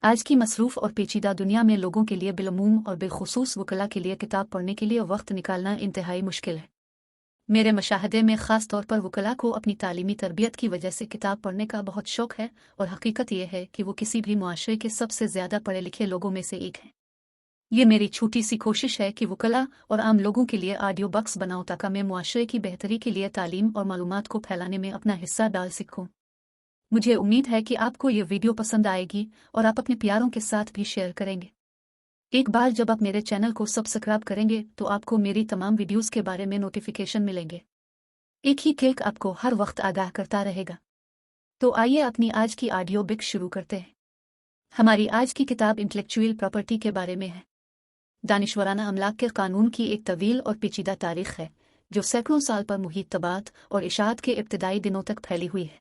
आज की मसरूफ़ और पेचीदा दुनिया में लोगों के लिए बिलमूम और बिलखुसूस वकला के लिए किताब पढ़ने के लिए वक्त निकालना इंतहाई मुश्किल है। मेरे मुशाहदे में ख़ास तौर पर वकला को अपनी तालीमी तरबियत की वजह से किताब पढ़ने का बहुत शौक़ है, और हकीकत यह है कि वो किसी भी मुआशरे के सबसे ज़्यादा पढ़े लिखे लोगों में से एक हैं। ये मेरी छोटी सी कोशिश है कि वकला और आम लोगों के लिए ऑडियो बक्स बनाऊँ ताकि मैं मुआशरे की बेहतरी के लिए तालीम और मालूमात को फैलाने में अपना हिस्सा डाल सकूँ। मुझे उम्मीद है कि आपको ये वीडियो पसंद आएगी और आप अपने प्यारों के साथ भी शेयर करेंगे। एक बार जब आप मेरे चैनल को सब्सक्राइब करेंगे तो आपको मेरी तमाम वीडियोस के बारे में नोटिफिकेशन मिलेंगे। एक ही क्लिक आपको हर वक्त आगाह करता रहेगा। तो आइए अपनी आज की ऑडियो बुक शुरू करते हैं। हमारी आज की किताब इंटेलेक्चुअल प्रॉपर्टी के बारे में है। दानिशवराना अमलाक के कानून की एक तवील और पेचीदा तारीख है जो सैकड़ों साल पर मुहित तबात और इशाअत के इब्तदाई दिनों तक फैली हुई है।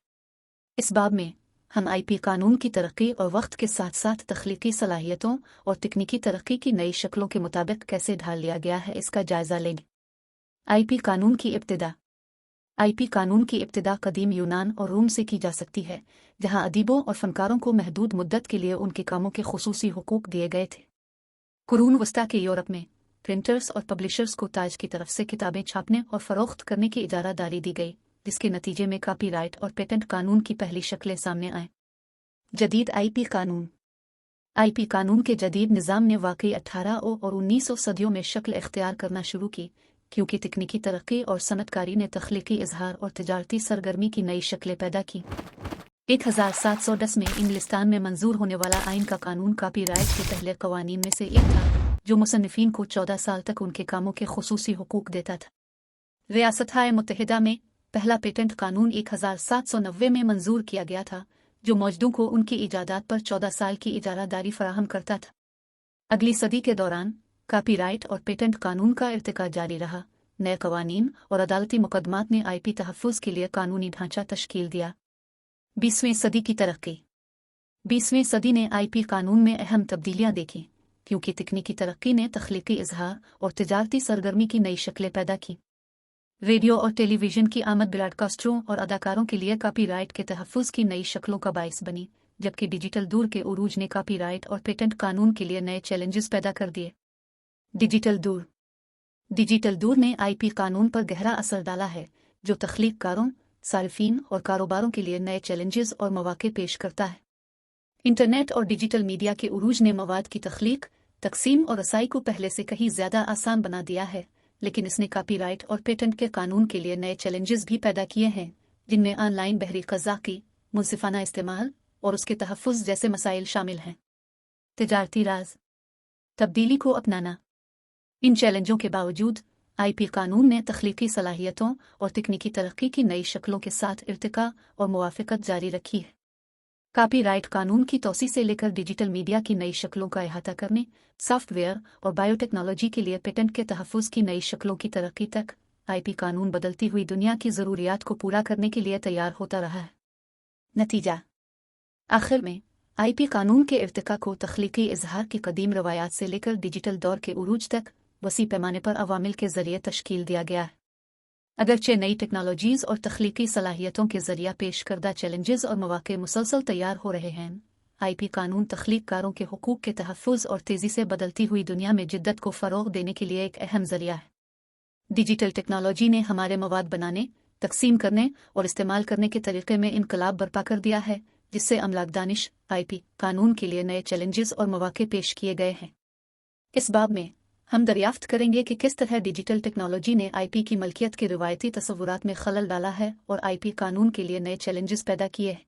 इस बाब में हम आईपी कानून की तरक्की और वक्त के साथ साथ तख्लीकी सलाहियतों और तकनीकी तरक्की की नई शक्लों के मुताबिक कैसे ढाल लिया गया है इसका जायजा लेंगे। आईपी कानून की इब्तिदा। आईपी कानून की इब्तिदा कदीम यूनान और रोम से की जा सकती है, जहां अदीबों और फनकारों को महदूद मुद्दत के लिए उनके कामों के खुसूसी हुकूक दिए गए थे। कुरून वस्ता के यूरोप में प्रिंटर्स और पब्लिशर्स को ताज की तरफ से किताबें छापने और फरोख्त करने की इजारादारी दी गई, जिसके नतीजे में कॉपीराइट और पेटेंट कानून की पहली शक्लें सामने आएं। जदीद आईपी कानून। आईपी कानून के जदीद निज़ाम ने वाकई 18 और 19 सदियों में शक्ल इख्तियार करना शुरू की, क्योंकि तकनीकी तरक्की और सनतकारी ने तख्लीकी इजहार और तिजारती सरगर्मी की नई शक्लें पैदा की। 1710 में इंग्लिस्तान में मंजूर होने वाला आइन का कानून कॉपीराइट के पहले कवानीन में से एक था, जो मुसन्निफीन को 14 साल तक उनके कामों के खुसूसी हुकूक देता था। रियासत-ए मुत्तहिदा में पहला पेटेंट कानून 1790 में मंजूर किया गया था, जो मौजूदों को उनकी इजादात पर 14 साल की इजारादारी फराहम करता था। अगली सदी के दौरान कॉपीराइट और पेटेंट कानून का इर्तिका जारी रहा। नए कवानीन और अदालती मुकदमात ने आईपी तहफ़्फ़ुज़ के लिए कानूनी ढांचा तश्कील दिया। 20वीं सदी की तरक्की। 20वीं सदी ने आईपी कानून में अहम तब्दीलियां देखी, क्योंकि तकनीकी तरक्की ने तख्लीकी इजहार और तिजारती सरगर्मी की नई शक्लें पैदा की। रेडियो और टेलीविज़न की आमद ब्रॉडकास्टरों और अदाकारों के लिए कॉपीराइट के तहफ़्फ़ुज़ की नई शक्लों का बाइस बनी, जबकि डिजिटल दूर के उरूज ने कॉपीराइट और पेटेंट कानून के लिए नए चैलेंजेस पैदा कर दिए। डिजिटल दूर। डिजिटल दूर ने आईपी कानून पर गहरा असर डाला है, जो तख्लीक़कारों, सारिफीन और कारोबारों के लिए नए चैलेंजेस और मौक़े पेश करता है। इंटरनेट और डिजिटल मीडिया के उरूज ने मवाद की तख्लीक, तकसीम और रसाई को पहले से कहीं ज़्यादा आसान बना दिया है, लेकिन इसने कॉपीराइट और पेटेंट के कानून के लिए नए चैलेंजेस भी पैदा किए हैं, जिनमें ऑनलाइन बहरी क़ज़ाक़ी, मुनसिफ़ाना इस्तेमाल और उसके तहफ़्फ़ुज़ जैसे मसाइल शामिल हैं। तिजारती राज। तब्दीली को अपनाना। इन चैलेंजों के बावजूद आईपी कानून ने तख्लीकी सलाहियतों और तकनीकी तरक्की की नई शक्लों के साथ इर्तिका और मुवाफ़क़त जारी रखी है। कॉपीराइट कानून की तोसी से लेकर डिजिटल मीडिया की नई शक्लों का अहाता करने, सॉफ्टवेयर और बायोटेक्नोलॉजी के लिए पेटेंट के तहफ़्फ़ुज़ की नई शक्लों की तरक्की तक, आईपी कानून बदलती हुई दुनिया की ज़रूरियात को पूरा करने के लिए तैयार होता रहा है। नतीजा। आखिर में आईपी कानून के इर्तिका को तख्लीकी इजहार की कदीम रवायात से लेकर डिजिटल दौर के उरूज तक वसी पैमाने पर अवामिल के ज़रिए तश्कील दिया गया है। अगरचे नई टेक्नोलॉजीज़ और तख्लीकी सलाहियतों के ज़रिए पेश करदा चैलेंजेस और मौक़े मुसलसल तैयार हो रहे हैं, आईपी कानून तख्लीक़कारों के हुकूक के तहफ़्फ़ुज़ और तेज़ी से बदलती हुई दुनिया में जिद्दत को फ़रोग़ देने के लिए एक अहम ज़रिया है। डिजिटल टेक्नोलॉजी ने हमारे मवाद बनाने, तक़सीम करने और इस्तेमाल करने के तरीक़े में इनकलाब बर्पा कर दिया है, जिससे अमलाक दानिश आईपी कानून के लिए नए चैलेंजेस और मौक़े पेश किए गए हैं। इस बाब में हम दरियाफ्त करेंगे कि किस तरह डिजिटल टेक्नोलॉजी ने आईपी की मलकियत के रिवायती तसव्वुरात में खलल डाला है और आईपी कानून के लिए नए चैलेंजेस पैदा किए हैं।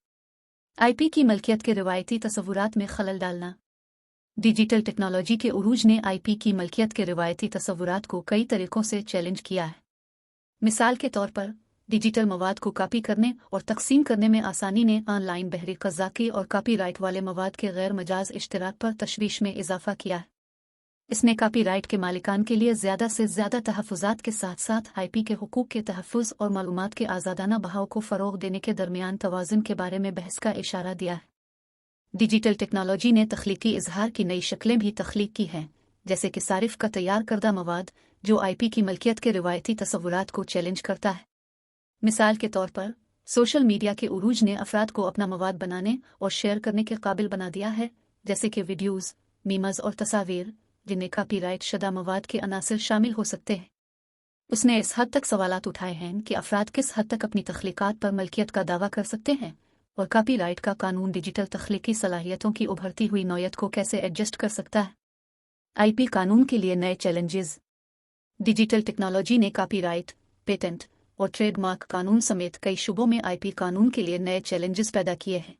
आईपी की मलकियत के रिवायती तसव्वुरात में खलल डालना। डिजिटल टेक्नोलॉजी के उरूज ने आईपी की मलकियत के रिवायती तसव्वुरात को कई तरीक़ों से चैलेंज किया है। मिसाल के तौर पर, डिजिटल मवाद को कॉपी करने और तक़सीम करने में आसानी ने ऑनलाइन बहरी क़ज़ाक़ी और कॉपीराइट वाले मवाद के गैर मजाज इश्तराक पर तशवीश में इजाफ़ा किया है। इसने कॉपीराइट के मालिकान के लिए ज़्यादा से ज़्यादा तहफ़्फ़ुज़ात के साथ साथ आईपी के हुकूक के तहफ़्फ़ुज़ और मालूमात के आज़ादाना बहाव को फ़रोग़ देने के दरमियान तवाज़ुन के बारे में बहस का इशारा दिया है। डिजिटल टेक्नोलॉजी ने तख्लीकी इजहार की नई शक्लें भी तख्लीक की हैं, जैसे कि सारिफ का तैयार करदा मवाद, जो आईपी की मलकियत के रिवायती तसव्वुरात को चैलेंज करता है। मिसाल के तौर पर, सोशल मीडिया के उरूज ने अफराद को अपना मवाद बनाने और शेयर करने के काबिल बना दिया है, जैसे कि वीडियोज़, मीमज़ और तस्वीर, जिनमें कॉपीराइट शुदा मवाद के अनासिर शामिल हो सकते हैं। उसने इस हद तक सवालात उठाए हैं कि अफराद किस हद तक अपनी तख्लीक़ात पर मलकियत का दावा कर सकते हैं और कॉपीराइट का कानून डिजिटल तख्लीकी सलाहियतों की उभरती हुई नौयत को कैसे एडजस्ट कर सकता है। आईपी कानून के लिए नए चैलेंजेस। डिजिटल टेक्नोलॉजी ने कॉपीराइट, पेटेंट और ट्रेडमार्क कानून समेत कई शुबों में आईपी कानून के लिए नए चैलेंजेस पैदा किए हैं।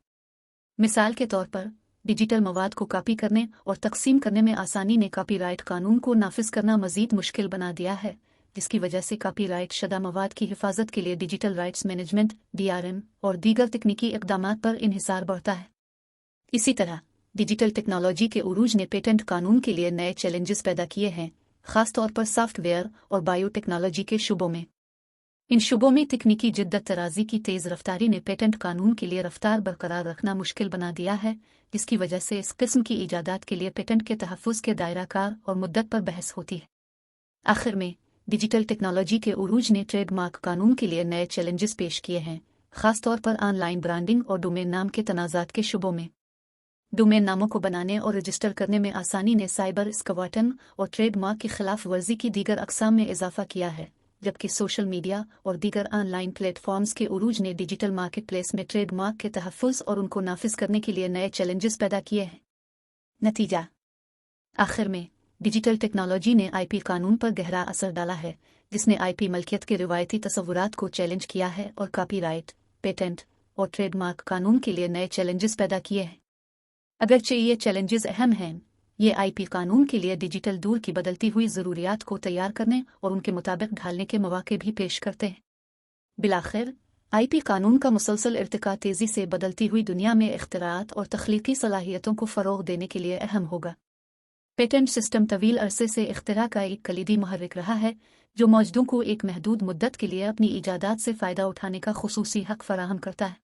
मिसाल के तौर पर, डिजिटल मवाद को कॉपी करने और तकसीम करने में आसानी ने कॉपीराइट कानून को नाफिज करना मजीद मुश्किल बना दिया है, जिसकी वजह से कॉपीराइट शुदा मवाद की हिफाजत के लिए डिजिटल राइट्स मैनेजमेंट (डीआरएम) और दीगर तकनीकी इक़दामात पर इन्हिसार बढ़ता है। इसी तरह, डिजिटल टेक्नोलॉजी के उरूज ने पेटेंट कानून के लिए नए चैलेंजेस पैदा किए हैं, खास तौर पर सॉफ्टवेयर और बायोटेक्नोलॉजी के शुबों में। इन शुबों में तकनीकी जिद्दत तराजी की तेज़ रफ्तारी ने पेटेंट कानून के लिए रफ्तार बरकरार रखना मुश्किल बना दिया है, जिसकी वजह से इस किस्म की ईजादात के लिए पेटेंट के तहफ़्फ़ुज़ के दायरा कार और मुद्दत पर बहस होती है। आखिर में, डिजिटल टेक्नोलॉजी के उरूज ने ट्रेडमार्क कानून के लिए नए चैलेंजेस पेश किए हैं, खास तौर पर ऑनलाइन ब्रांडिंग और डोमेन नाम के तनाज़ात के शुबों में। डोमेन नामों को बनाने और रजिस्टर करने में आसानी ने साइबर स्क्वैटन और ट्रेडमार्क की खिलाफ वर्जी की दीगर अक़साम में इजाफा किया है, जबकि सोशल मीडिया और दीगर ऑनलाइन प्लेटफॉर्म्स के उरूज ने डिजिटल मार्केट प्लेस में ट्रेडमार्क के तहफ़्फ़ुज़ और उनको नाफिज करने के लिए नए चैलेंजेस पैदा किए हैं। नतीजा। आखिर में, डिजिटल टेक्नोलॉजी ने आईपी कानून पर गहरा असर डाला है, जिसने आईपी मलकियत के रिवायती तसव्वुरात को चैलेंज किया है और कॉपीराइट, पेटेंट और ट्रेडमार्क कानून के लिए नए चैलेंजेस पैदा किए हैं। अगरचे ये चैलेंजेस अहम हैं, ये आईपी कानून के लिए डिजिटल दूर की बदलती हुई ज़रूरियात को तैयार करने और उनके मुताबिक ढालने के मौके भी पेश करते हैं। बिलाखिर, आईपी कानून का मुसलसल इर्तिका तेज़ी से बदलती हुई दुनिया में इख्तिराआत और तख्लीकी सलाहियतों को फ़रोग़ देने के लिए अहम होगा। पेटेंट सिस्टम तवील अरसे से इख्तिरा का एक कलीदी महर्रिक रहा है, जो मौजूदों को एक महदूद मुद्दत के लिए अपनी ईजादात से फ़ायदा उठाने का खुसूसी हक़ फ़राहम करता है।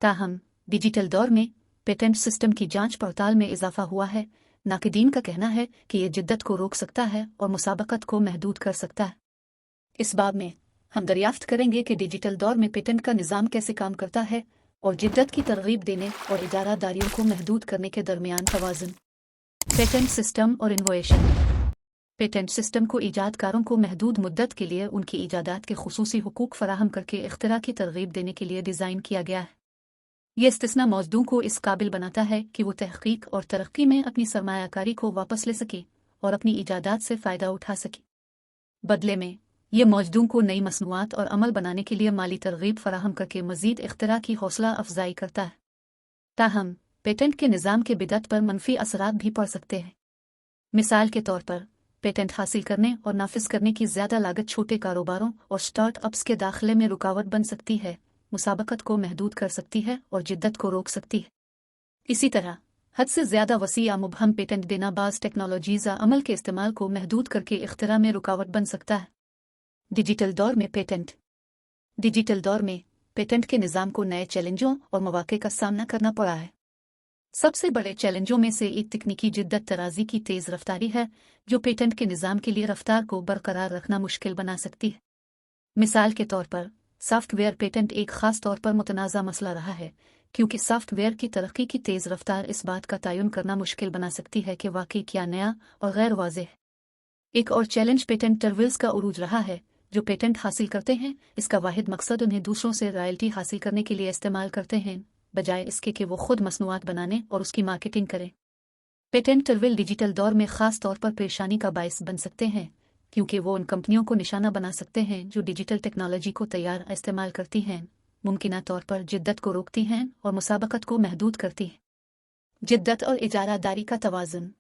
ताहम, डिजिटल दौर में पेटेंट सिस्टम की जांच पड़ताल में इजाफा हुआ है। नाक़िदीन का कहना है कि यह जिद्दत को रोक सकता है और मुसाबकत को महदूद कर सकता है। इस बाब में हम दरियाफ्त करेंगे कि डिजिटल दौर में पेटेंट का निज़ाम कैसे काम करता है और जिद्दत की तरगीब देने और इजारादारियों को महदूद करने के दरमियान तवाज़ुन। पेटेंट सिस्टम और इनोवेशन। पेटेंट सिस्टम को ईजादकारों को महदूद मुद्दत के लिए उनकी ईजादात के खुसूसी हुकूक फ़राहम करके इख्तिरा की तरगीब देने के लिए डिज़ाइन किया गया है। यह इस्तिस्ना मौजूदों को इस काबिल बनाता है कि वो तहक़ीक़ और तरक्की में अपनी सरमायाकारी को वापस ले सके और अपनी ईजादात से फ़ायदा उठा सके। बदले में, यह मौजूदों को नई मसनूआत और अमल बनाने के लिए माली तरगीब फ़राहम करके मज़ीद इख्तिरा की हौसला अफजाई करता है। ताहम, पेटेंट के निज़ाम के बिदअत पर मनफी असरात भी पड़ सकते हैं। मिसाल के तौर पर, पेटेंट हासिल करने और नाफिज करने की ज़्यादा लागत छोटे कारोबारों और स्टार्टअप्स के दाखिले में रुकावट बन सकती है, मुसाबकत को महदूद कर सकती है और जिद्दत को रोक सकती है। इसी तरह, हद से ज़्यादा वसी या मुबहम पेटेंट देना बाज़ टेक्नोलॉजीज़ या अमल के इस्तेमाल को महदूद करके इख्तिरा में रुकावट बन सकता है। डिजिटल दौर में पेटेंट। डिजिटल दौर में पेटेंट के निज़ाम को नए चैलेंजों और मौक़े का सामना करना पड़ा है। सबसे बड़े चैलेंजों में से एक तकनीकी जिद्दत तराजी की तेज़ रफ्तारी है, जो पेटेंट के निज़ाम के लिए रफ्तार को बरकरार रखना मुश्किल बना सकती है। मिसाल के तौर पर, सॉफ्टवेयर पेटेंट एक ख़ास तौर पर मुतनाज़ा मसला रहा है, क्योंकि सॉफ्टवेयर की तरक्की की तेज़ रफ्तार इस बात का तयन करना मुश्किल बना सकती है कि वाकई क्या नया और गैर वाज़ेह है। एक और चैलेंज पेटेंट टर्विल्स का उरूज रहा है, जो पेटेंट हासिल करते हैं इसका वाहिद मकसद उन्हें दूसरों से रॉयल्टी हासिल करने के लिए इस्तेमाल करते हैं, बजाय इसके कि वो खुद मसनूआत बनाने और उसकी मार्केटिंग करें। पेटेंट टर्विल डिजिटल दौर में ख़ास तौर पर परेशानी का बायस बन सकते हैं, क्योंकि वो उन कंपनियों को निशाना बना सकते हैं जो डिजिटल टेक्नोलॉजी को तैयार इस्तेमाल करती हैं, मुमकिना तौर पर जिद्दत को रोकती हैं और मुसाबकत को महदूद करती हैं। जिद्दत और इजारादारी का तवाज़ुन।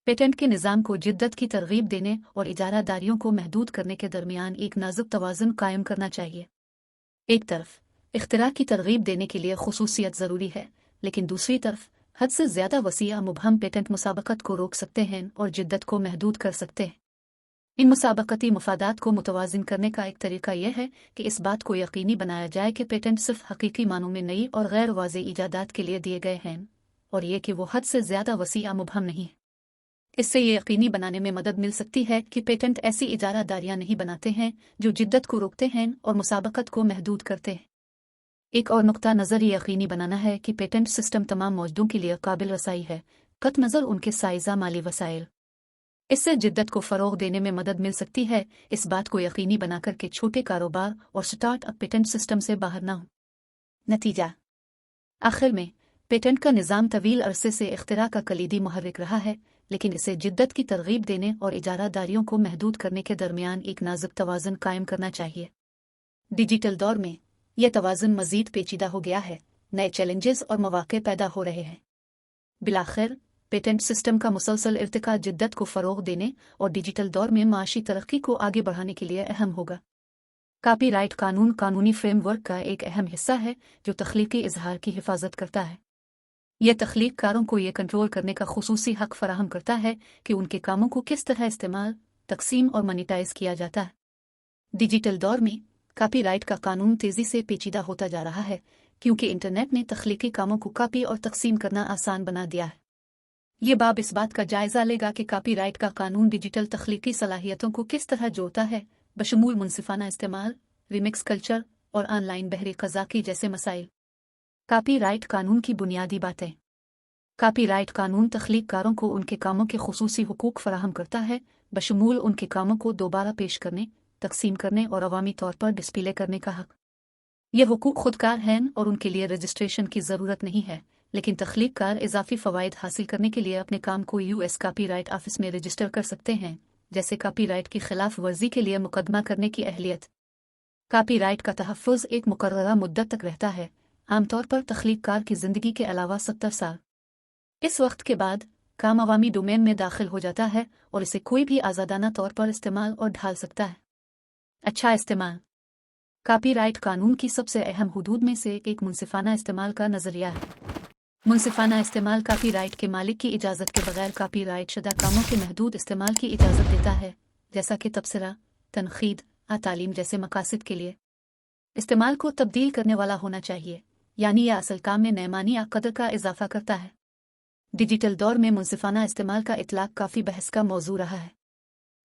पेटेंट के निज़ाम को जिद्दत की तरगीब देने और इजारादारियों को महदूद करने के दरमियान एक नाजुक तवाज़ुन कायम करना चाहिए। एक तरफ इख्तिरा की तरगीब देने के लिए खुसूसियत ज़रूरी है, लेकिन दूसरी तरफ हद से ज़्यादा वसी या मुबहम पेटेंट मुसाबकत को रोक सकते हैं और जिद्दत को महदूद कर सकते हैं। इन मुसाबकती मुफादात को मुतवाज़िन करने का एक तरीका यह है कि इस बात को यकीनी बनाया जाए कि पेटेंट सिर्फ हकीकी मानों में नई और गैर वाज़ेह ईजादात के लिए दिए गए हैं, और ये कि वो हद से ज़्यादा वसी या मुबहम नहीं है। इससे ये यकीनी बनाने में मदद मिल सकती है कि पेटेंट ऐसी इजारादारियाँ नहीं बनाते हैं जो जिद्दत को रोकते हैं और मुसाबकत को महदूद करते हैं। एक और नुक्ता नज़र ये यकीनी बनाना है कि पेटेंट सिस्टम तमाम मौजूदों के लिए काबिल रसाई है, कत नज़र उनके साइज़ा माली वसाइल। इससे जिद्दत को फ़रोग़ देने में मदद मिल सकती है, इस बात को यकीनी बनाकर के छोटे कारोबार और स्टार्ट अप पेटेंट सिस्टम से बाहर न हों। नतीजा आखिर में पेटेंट का निज़ाम तवील अरसे से इख्तिरा का कलीदी मुहर्रिक रहा है, लेकिन इसे जिद्दत की तरगीब देने और इजारादारियों को महदूद करने के दरमियान एक नाजुक तवाज़ुन कायम करना चाहिए। डिजिटल दौर में यह तवाज़ुन मज़ीद पेचीदा हो गया है, नए चैलेंजेस और मौक़े पैदा हो रहे हैं। बिलाखिर पेटेंट सिस्टम का मुसलसल इर्तिका जिद्दत को फ़रोग़ देने और डिजिटल दौर में माशी तरक्की को आगे बढ़ाने के लिए अहम होगा। कॉपीराइट कानून कानूनी फ्रेमवर्क का एक अहम हिस्सा है जो तख्लीकी इजहार की हिफाजत करता है। यह तख्लीककारों को यह कंट्रोल करने का खुसूसी हक फराहम करता है कि उनके कामों को किस तरह इस्तेमाल, तकसीम और मोनेटाइज किया जाता है। डिजिटल दौर में कॉपीराइट का कानून तेज़ी से पेचीदा होता जा रहा है, क्योंकि इंटरनेट ने तख्लीकी कामों को कॉपी और तकसीम करना आसान बना दिया है। ये बाब इस बात का जायज़ा लेगा कि कॉपीराइट का कानून डिजिटल तख्लीकी सलाहियतों को किस तरह जोड़ता है, बशमूल मुनसिफाना इस्तेमाल, रिमिक्स कल्चर और ऑनलाइन बहरी क़ज़ाक़ी जैसे मसाइल। कॉपीराइट कानून की बुनियादी बातें। कॉपीराइट कानून तख्लीककारों को उनके कामों के खुसूसी हुकूक फराहम करता है, बशमूल उनके कामों को दोबारा पेश करने, तकसीम करने और अवामी तौर पर डिस्प्ले करने का हक। ये हुकूक खुदकार हैं और उनके लिए रजिस्ट्रेशन की ज़रूरत नहीं है, लेकिन तख्लीककार इजाफी फ़वाइद हासिल करने के लिए अपने काम को US कॉपीराइट ऑफिस में रजिस्टर कर सकते हैं, जैसे कॉपीराइट की खिलाफ वर्जी के लिए मुकदमा करने की अहलियत। कॉपीराइट का तहफ़्फ़ुज़ एक मुकर्ररा मुद्दत तक रहता है, आमतौर पर तख्लीककार की ज़िंदगी के अलावा 70 साल। इस वक्त के बाद काम अवामी डोमेन में दाखिल हो जाता है और इसे कोई भी आज़ादाना तौर पर इस्तेमाल और ढाल सकता है। अच्छा इस्तेमाल। कॉपीराइट कानून की सबसे अहम हुदूद में से एक मुनसिफाना इस्तेमाल का नज़रिया है। मुनसिफाना इस्तेमाल कॉपीराइट के मालिक की इजाज़त के बगैर कॉपीराइट शुदा कामों के महदूद इस्तेमाल की इजाज़त देता है, जैसा कि तबसरा, तनख़ीद या तालीम जैसे मकासद के लिए इस्तेमाल को तब्दील करने वाला होना चाहिए, यानी यह असल काम में नैमानी या कदर का इजाफा करता है। डिजिटल दौर में मुनसिफाना इस्तेमाल का इतलाक़ काफ़ी बहस का मौजू रहा है।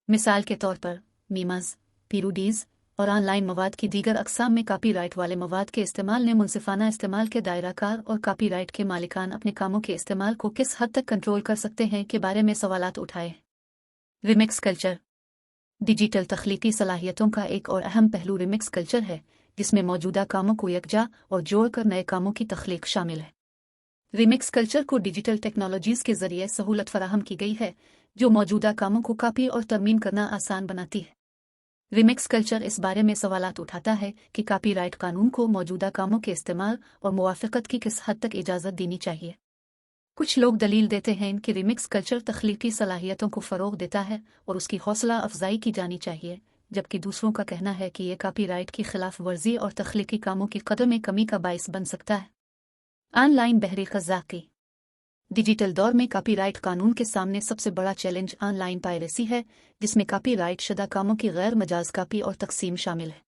मिसाल के तौर पर मीमज़, पीरूडीज़ और ऑनलाइन मवाद की दीगर अक़साम में कॉपीराइट वाले मवाद के इस्तेमाल ने मुनसिफाना इस्तेमाल के दायराकार और कॉपीराइट के मालिकान अपने कामों के इस्तेमाल को किस हद तक कंट्रोल कर सकते हैं के बारे में सवालात उठाए। Remix culture. डिजिटल तख्लीकी सलाहियतों का एक और अहम पहलू रिमिक्स कल्चर है, जिसमें मौजूदा कामों को यकजा और जोड़कर नए कामों की तख्लीक शामिल है। रिमिक्स कल्चर को डिजिटल टेक्नोलॉजीज़ के ज़रिए सहूलत फराहम की गई है, जो मौजूदा कामों को कॉपी और तरमीम करना आसान बनाती है। रिमिक्स कल्चर इस बारे में सवालात उठाता है कि कॉपीराइट कानून को मौजूदा कामों के इस्तेमाल और मुवाफ़क़त की किस हद तक इजाज़त देनी चाहिए। कुछ लोग दलील देते हैं कि रिमिक्स कल्चर तख्लीकी सलाहियतों को फ़रोग़ देता है और उसकी हौसला अफजाई की जानी चाहिए, जबकि दूसरों का कहना है कि यह कॉपीराइट की खिलाफ वर्जी और तख्लीकी कामों की कदर में कमी का बाइस बन सकता है। ऑनलाइन बहरी क़ज़ाक़ी। डिजिटल दौर में कॉपीराइट कानून के सामने सबसे बड़ा चैलेंज ऑनलाइन पायरेसी है, जिसमें कॉपीराइट शुदा कामों की गैर मजाज कॉपी और तकसीम शामिल है।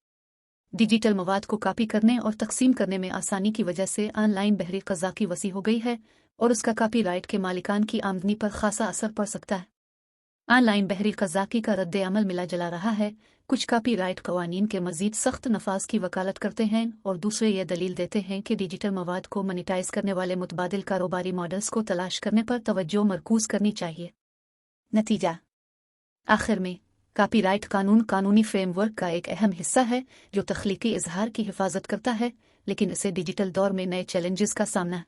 डिजिटल मवाद को कॉपी करने और तकसीम करने में आसानी की वजह से ऑनलाइन बहरी क़ज़ाक़ी वसी हो गई है और उसका कॉपीराइट के मालिकान की आमदनी पर खासा असर पड़ सकता है। ऑनलाइन बहरी क़ज़ाक़ी का रद्द अमल मिला जला रहा है। कुछ कॉपीराइट क़वानीन के मज़ीद सख्त नफाज की वकालत करते हैं और दूसरे ये दलील देते हैं कि डिजिटल मवाद को मोनेटाइज करने वाले मुतबादिल कारोबारी मॉडल्स को तलाश करने पर तवज्जो मरकूज़ करनी चाहिए। नतीजा आखिर में कॉपीराइट कानून कानूनी फ्रेमवर्क का एक अहम हिस्सा है जो तख्लीकी इजहार की हिफाजत करता है, लेकिन इसे डिजिटल दौर में नए चैलेंजेस का सामना।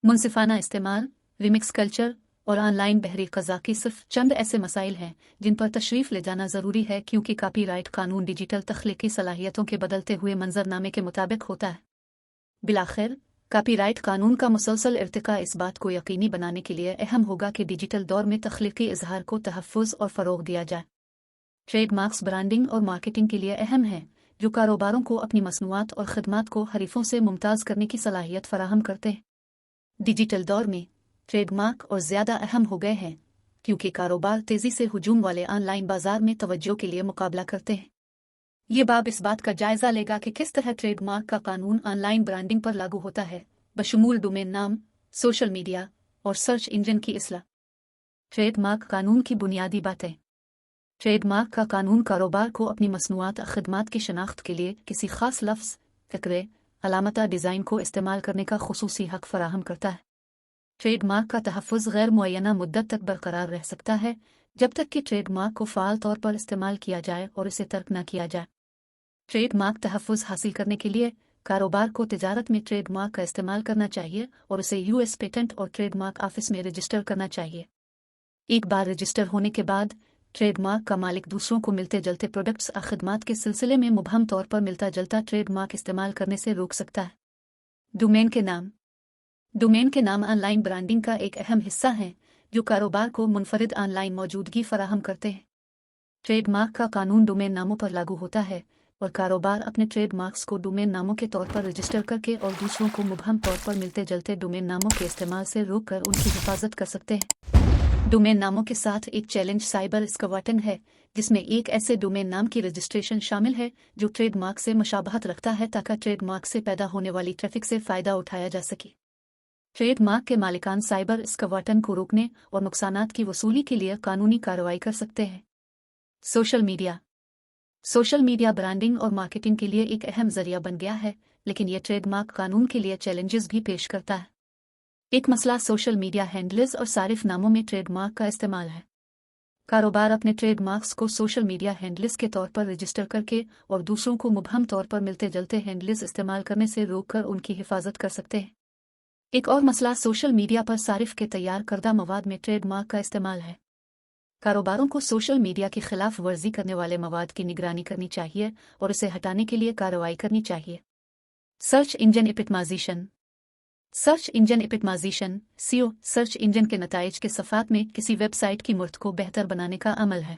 मुनसिफाना इस्तेमाल, रिमिक्स कल्चर और ऑनलाइन बहरी क़ज़ाक़ी सिर्फ चंद ऐसे मसाइल हैं जिन पर तशरीफ़ ले जाना ज़रूरी है, क्योंकि कॉपीराइट कानून डिजिटल तख्लीकी सलाहियतों के बदलते हुए मंजरनामे के मुताबिक होता है। बिलाखिर कॉपीराइट कानून का मुसलसल इर्तिका इस बात को यकीनी बनाने के लिए अहम होगा कि डिजिटल दौर में तख्लीकी इजहार को तहफ़्फ़ुज़ और फ़रोग़ दिया जाए। ट्रेडमार्क्स ब्रांडिंग और मार्केटिंग के लिए अहम हैं, जो कारोबारों को अपनी मसनूआत और ख़िदमात को हरीफों से मुमताज़ करने की सलाहियत फ़राहम करते हैं। डिजिटल दौर में ट्रेडमार्क और ज़्यादा अहम हो गए हैं, क्योंकि कारोबार तेज़ी से हुजूम वाले ऑनलाइन बाजार में तवज्जो के लिए मुकाबला करते हैं। ये बाब इस बात का जायज़ा लेगा कि किस तरह ट्रेडमार्क का कानून ऑनलाइन ब्रांडिंग पर लागू होता है, बशमूल डोमेन नाम, सोशल मीडिया और सर्च इंजन की इस्लाह। ट्रेडमार्क कानून की बुनियादी बातें। ट्रेडमार्क का कानून कारोबार को अपनी मसनूआत और ख़िदमात की शनाख्त के लिए किसी ख़ास लफ्ज़, फ़िक्रे, अलामता डिज़ाइन को इस्तेमाल करने का खुसूसी हक फराहम करता है। ट्रेडमार्क का तहफ़्फ़ुज़ गैर मुअय्यना मुद्दत तक बरकरार रह सकता है जब तक कि ट्रेडमार्क को फ़ाल तौर पर इस्तेमाल किया जाए और इसे तर्क न किया जाए। ट्रेडमार्क तहफ़्फ़ुज़ हासिल करने के लिए कारोबार को तिजारत में ट्रेडमार्क का इस्तेमाल करना चाहिए और उसे यूएस पेटेंट और ट्रेडमार्क ऑफिस में रजिस्टर करना चाहिए। एक बार रजिस्टर होने के बाद ट्रेडमार्क का मालिक दूसरों को मिलते जुलते प्रोडक्ट्स और खदमात के सिलसिले में मुबहम तौर पर मिलता जुलता ट्रेडमार्क इस्तेमाल करने से रोक सकता है। डोमेन के नाम। डोमेन के नाम ऑनलाइन ब्रांडिंग का एक अहम हिस्सा हैं जो कारोबार को मुनफरिद ऑनलाइन मौजूदगी फराहम करते हैं। ट्रेडमार्क का कानून डोमेन नामों पर लागू होता है और कारोबार अपने ट्रेडमार्क्स को डोमेन नामों के तौर पर रजिस्टर करके और दूसरों को मुबहम तौर पर मिलते जुलते डोमेन नामों के इस्तेमाल से रोक कर उनकी हिफाजत कर सकते हैं। डोमेन नामों के साथ एक चैलेंज साइबर स्क्वैटिंग है, जिसमें एक ऐसे डोमेन नाम की रजिस्ट्रेशन शामिल है जो ट्रेडमार्क से मुशाबहत रखता है ताकि ट्रेडमार्क से पैदा होने वाली ट्रैफिक से फ़ायदा उठाया जा सके। ट्रेडमार्क के मालिकान साइबर स्क्वैटिंग को रोकने और नुकसानात की वसूली के लिए कानूनी कार्रवाई कर सकते हैं। Social media. Social media branding और मार्केटिंग के लिए एक अहम जरिया बन गया है, लेकिन यह ट्रेडमार्क कानून के लिए चैलेंजेस भी पेश करता है। एक मसला सोशल मीडिया हैंडल्स और सारिफ नामों में ट्रेडमार्क का इस्तेमाल है। कारोबार अपने ट्रेडमार्क्स को सोशल मीडिया हैंडल्स के तौर पर रजिस्टर करके और दूसरों को मुबहम तौर पर मिलते जुलते हैंडल्स इस्तेमाल करने से रोककर उनकी हिफाजत कर सकते हैं। एक और मसला सोशल मीडिया पर सारिफ के तैयार करदा मवाद में ट्रेडमार्क का इस्तेमाल है। कारोबारों को सोशल मीडिया की खिलाफ वर्जी करने वाले मवाद की निगरानी करनी चाहिए और इसे हटाने के लिए कार्रवाई करनी चाहिए। Search engine optimisation. Search engine optimisation सीओ सर्च इंजन के नताइज के सफ़ात में किसी वेबसाइट की मुर्त को बेहतर बनाने का अमल है।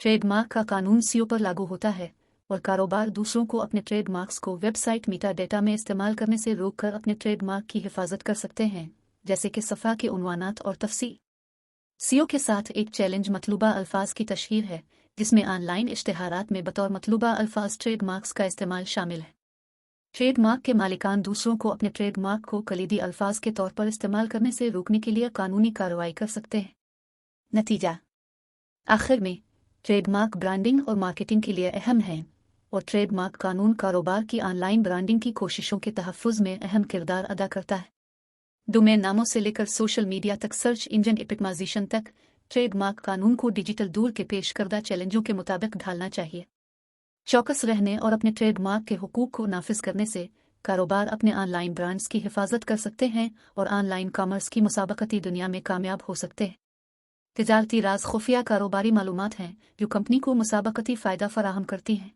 ट्रेडमार्क का कानून सीओ पर लागू होता है और कारोबार दूसरों को अपने ट्रेडमार्क्स को वेबसाइट मीटा डेटा में इस्तेमाल करने से रोककर अपने ट्रेडमार्क की हिफाजत कर सकते हैं, जैसे कि सफ़ा के उन्वानात और तफसील। सीओ के साथ एक चैलेंज मतलूबा अल्फाज की तशहीर है, जिसमें ऑनलाइन इश्तिहारात में बतौर मतलूबा अल्फाज ट्रेडमार्क्स का इस्तेमाल शामिल है। ट्रेडमार्क के मालिकान दूसरों को अपने ट्रेडमार्क को कलीदी अल्फाज के तौर पर इस्तेमाल करने से रोकने के लिए कानूनी कार्रवाई कर सकते हैं। नतीजा। आखिर में ट्रेडमार्क ब्रांडिंग और मार्केटिंग के लिए अहम है और ट्रेडमार्क कानून कारोबार की ऑनलाइन ब्रांडिंग की कोशिशों के तहफ़्फ़ुज़ में अहम किरदार अदा करता है। डोमेन नामों से लेकर सोशल मीडिया तक, सर्च इंजन एपिटमाइजेशन तक, ट्रेडमार्क कानून को डिजिटल दौर के पेश करदा चैलेंजों के मुताबिक ढालना चाहिए। चौकस रहने और अपने ट्रेडमार्क के हुकूक को नाफिज करने से कारोबार अपने ऑनलाइन ब्रांड्स की हिफाजत कर सकते हैं और ऑनलाइन कॉमर्स की मुसाबकती दुनिया में कामयाब हो सकते हैं। तिजारती राज खुफिया कारोबारी मालूमात हैं जो कंपनी को मुसाबकती फ़ायदा फराहम करती हैं।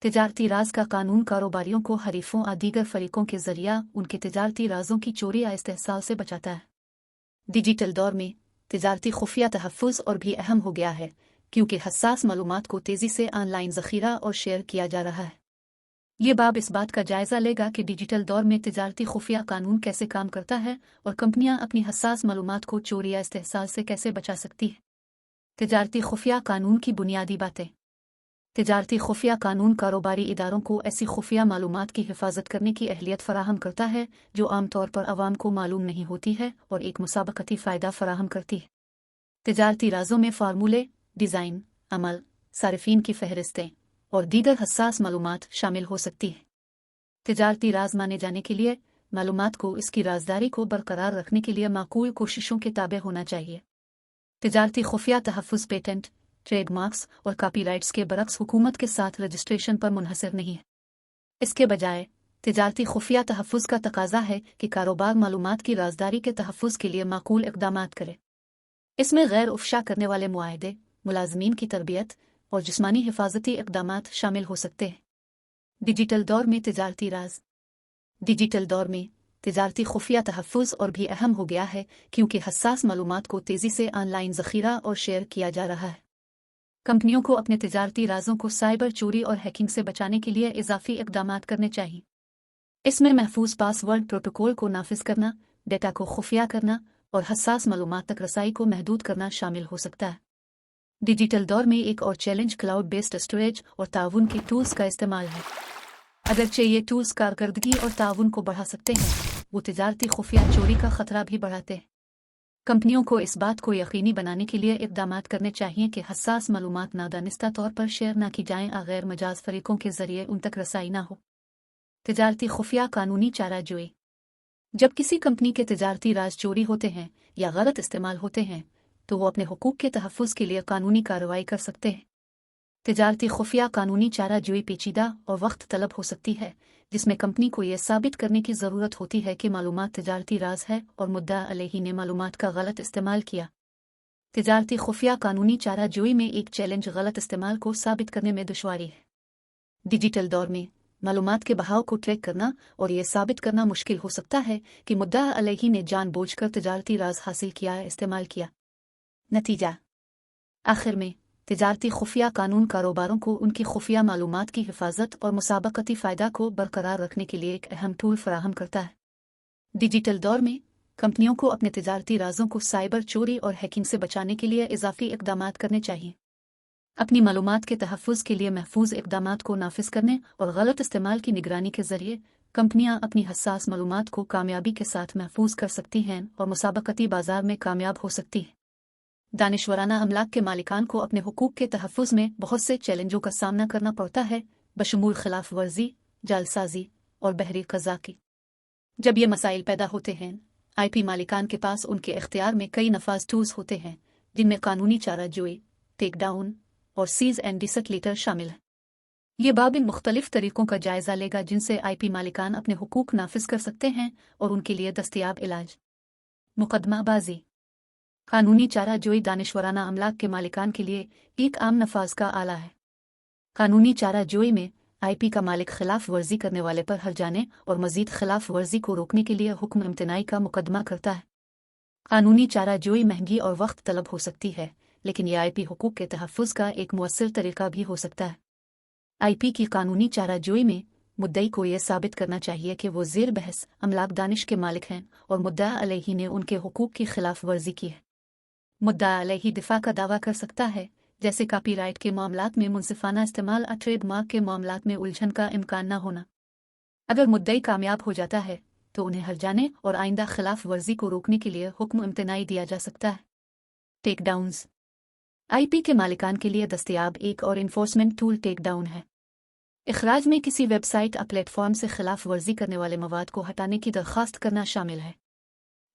तिजारती राज का कानून कारोबारियों को हरीफों और दीगर फरीकों के जरिया उनके तिजारती राजों की चोरी या इस्तेहसाल से बचाता है। डिजिटल दौर में तिजारती खुफिया तहफ़्फ़ुज़ और भी अहम हो गया है, क्योंकि हसास मालूमात को तेज़ी से ऑनलाइन ज़ख़ीरा और शेयर किया जा रहा है। ये बाब इस बात का जायज़ा लेगा कि डिजिटल दौर में तिजारती खुफिया कानून कैसे काम करता है और कंपनियां अपनी हसास मालूमात को चोरी या इस्तेहसाल से कैसे बचा सकती हैं। तिजारती खुफिया कानून की बुनियादी बातें। तिजारती खुफिया कानून कारोबारी इदारों को ऐसी खुफिया मालूमात की हिफाजत करने की अहलियत फराहम करता है जो आमतौर पर अवाम को मालूम नहीं होती है और एक मुसाबकती फ़ायदा फराहम करती है। तिजारती राजों में फार्मूले, डिज़ाइन, अमल, सारिफीन की फहरिस्तें और दीगर हसास मालूमात शामिल हो सकती हैं। तिजारती राज माने जाने के लिए मालूमात को इसकी राजदारी को बरकरार रखने के लिए माकूल कोशिशों के ताबे होना चाहिए। तिजारती खुफिया तहफ़्फ़ुज़ पेटेंट, ट्रेडमार्क्स और कॉपीराइट्स के बरक्स हुकूमत के साथ रजिस्ट्रेशन पर मुनहसर नहीं है। इसके बजाय तिजारती खुफिया तहफ़्फ़ुज़ का तकाजा है कि कारोबार मालूमात की राजदारी के तहफ़्फ़ुज़ के लिए माकूल इक़दामात करे। इसमें गैर उफ़शा करने वाले मुआहदे, मुलाज़मीन की तरबियत और जिस्मानी हिफाजती इक़दामात शामिल हो सकते हैं। डिजिटल दौर में तिजारती राज। डिजिटल दौर में तिजारती खुफिया तहफ़्फ़ुज़ और भी अहम हो गया है, क्योंकि हसास मालूमात को तेज़ी से ऑनलाइन ज़ख़ीरा और शेयर किया जा रहा है। कंपनियों को अपने तिजारती राजों को साइबर चोरी और हैकिंग से बचाने के लिए इजाफी इक़दामात करने चाहिए। इसमें महफूज पासवर्ड प्रोटोकॉल को नाफिज करना, डेटा को खुफिया करना और हसास मालूमात तक रसाई को महदूद करना शामिल हो सकता है। डिजिटल दौर में एक और चैलेंज क्लाउड बेस्ड स्टोरेज और ताउन के टूल्स का इस्तेमाल है। अगरचे ये टूल्स कारकर्दगी और ताउन को बढ़ा सकते हैं, वो तिजारती खुफिया चोरी का खतरा भी बढ़ाते हैं। कंपनियों को इस बात को यकीनी बनाने के लिए इक़दामात करने चाहिए कि हसास मालूमात नादानिस्ता तौर पर शेयर ना की जाएं और गैर मजाज फरीकों के जरिए उन तक रसाई ना हो। तिजारती खुफिया कानूनी चाराजोई। जब किसी कंपनी के तिजारती राज चोरी होते हैं या गलत इस्तेमाल होते हैं तो वो अपने हुकूक के तहफ़्फ़ुज़ के लिए कानूनी कार्रवाई कर सकते हैं। तिजारती खुफिया कानूनी चाराजोई पेचीदा और वक्त तलब हो सकती है, जिसमें कंपनी को यह साबित करने की ज़रूरत होती है कि मालूमात तिजारती राज है और मुद्दा अलैही ने मालूमात का गलत इस्तेमाल किया। तिजारती खुफिया कानूनी चाराजोई में एक चैलेंज गलत इस्तेमाल को साबित करने में दुश्वारी है। डिजिटल दौर में मालूमात के बहाव को ट्रैक करना और यह साबित करना मुश्किल हो सकता है कि मुद्दा अलैही ने जानबूझकर तिजारती राज हासिल किया या इस्तेमाल किया। नतीजा आखिर में तिजारती खुफिया कानून कारोबारों को उनकी खुफिया मालूमात की हिफाजत और मुसाबकती फ़ायदा को बरकरार रखने के लिए एक अहम टूल फराहम करता है। डिजिटल दौर में कंपनियों को अपने तिजारती राजों को साइबर चोरी और हैकिंग से बचाने के लिए इजाफी इक़दामात करने चाहिए। अपनी मालूमात के तहफ़्फ़ुज़ के लिए महफूज इक़दामात को नाफिज करने और गलत इस्तेमाल की निगरानी के ज़रिए कंपनियां अपनी हसास मालूमात को कामयाबी के साथ महफूज कर सकती हैं और मुसाबकती बाजार में कामयाब हो सकती हैं। दानिशवराना अमलाक के मालिकान को अपने हुकूक के तहफ़्फ़ुज़ में बहुत से चैलेंजों का सामना करना पड़ता है, बशमूल खिलाफ वर्जी, जालसाजी और बहरी क़ज़ा की। जब ये मसाइल पैदा होते हैं, IP मालिकान के पास उनके इख्तियार में कई नफाज टूल्स होते हैं, जिनमें कानूनी चाराजोई, टेक डाउन और सीज़ एंड डिसट लीटर शामिल है। ये बाब इन मुख्तलिफ तरीक़ों का जायज़ा लेगा जिनसे IP मालिकान अपने हुकूक नाफिज कर सकते हैं और उनके लिए दस्तयाब इलाज। मुकदमाबाजी। कानूनी चाराजोई दानिशवराना अमलाक के मालिकान के लिए एक आम नफाज का आला है। कानूनी चाराजोई में IP का मालिक खिलाफ वर्जी करने वाले पर हर्जाने और मज़ीद खिलाफ वर्जी को रोकने के लिए हुक्म इम्तनाई का मुकदमा करता है। कानूनी चाराजोई महंगी और वक्त तलब हो सकती है, लेकिन यह IP हुकूक के तहफ़्फ़ुज़ का एक मुअस्सिर तरीका भी हो सकता है। IP की कानूनी चाराजोई में मुद्दई को यह साबित करना चाहिए कि वो ज़ेर बहस अमलाक दानिश के मालिक हैं और मुद्दा अलैही ने उनके हुकूक की खिलाफ वर्जी की है। मुद्दा अलैही दिफा का दावा कर सकता है, जैसे कॉपीराइट के मामलात में मुनसिफाना इस्तेमाल और ट्रेडमार्क के मामलात में उलझन का इम्कान न होना। अगर मुद्दई कामयाब हो जाता है तो उन्हें हर्जाने और आइंदा खिलाफ वर्जी को रोकने के लिए हुक्म इम्तनाई दिया जा सकता है। Take downs. IP के मालिकान के लिए दस्तयाब एक और इन्फोर्समेंट टूल टेक डाउन है। इखराज में किसी वेबसाइट या प्लेटफॉर्म से खिलाफ वर्जी करने वाले मवाद को हटाने की दरख्वास्त करना शामिल है।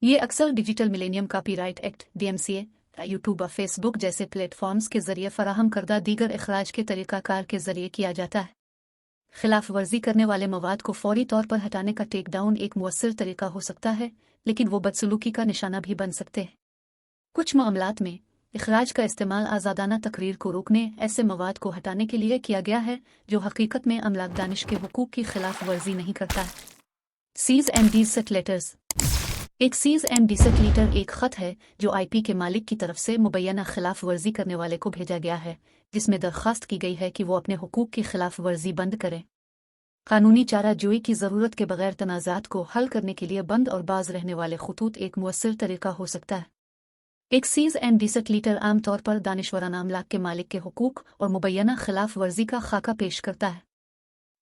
ये अक्सर digital millennium copyright act DMCA, YouTube और फेसबुक जैसे प्लेटफॉर्म्स के जरिए फराहम करदा दीगर इखराज के तरीक़ाकार के जरिए किया जाता है। खिलाफ वर्जी करने वाले मवाद को फौरी तौर पर हटाने का टेक डाउन एक मुअस्सिर तरीका हो सकता है, लेकिन वो बदसलूकी का निशाना भी बन सकते हैं। कुछ मामलात में इखराज का इस्तेमाल आज़ादाना तकरीर को रोकने ऐसे मवाद को हटाने के लिए किया गया है जो हकीकत में अमलाक दानिश के हुकूक की खिलाफ वर्जी नहीं करता है। Cease and desist letters. एक सीज़ एंड डिसट लीटर एक ख़त है जो IP के मालिक की तरफ से मुबैना खिलाफ वर्जी करने वाले को भेजा गया है, जिसमें दरख्वास्त की गई है कि वो अपने हुकूक की खिलाफ वर्जी बंद करें। कानूनी चाराजोई की ज़रूरत के बगैर तनाज़ात को हल करने के लिए बंद और बाज रहने वाले खतूत एक मुअस्सिर तरीका हो सकता है। एक सीज़ एंड डिसट लीटर आम तौर पर दानिशवराना अमलाक के मालिक के हुकूक और मुबैना खिलाफ वर्जी का खाका पेश करता है।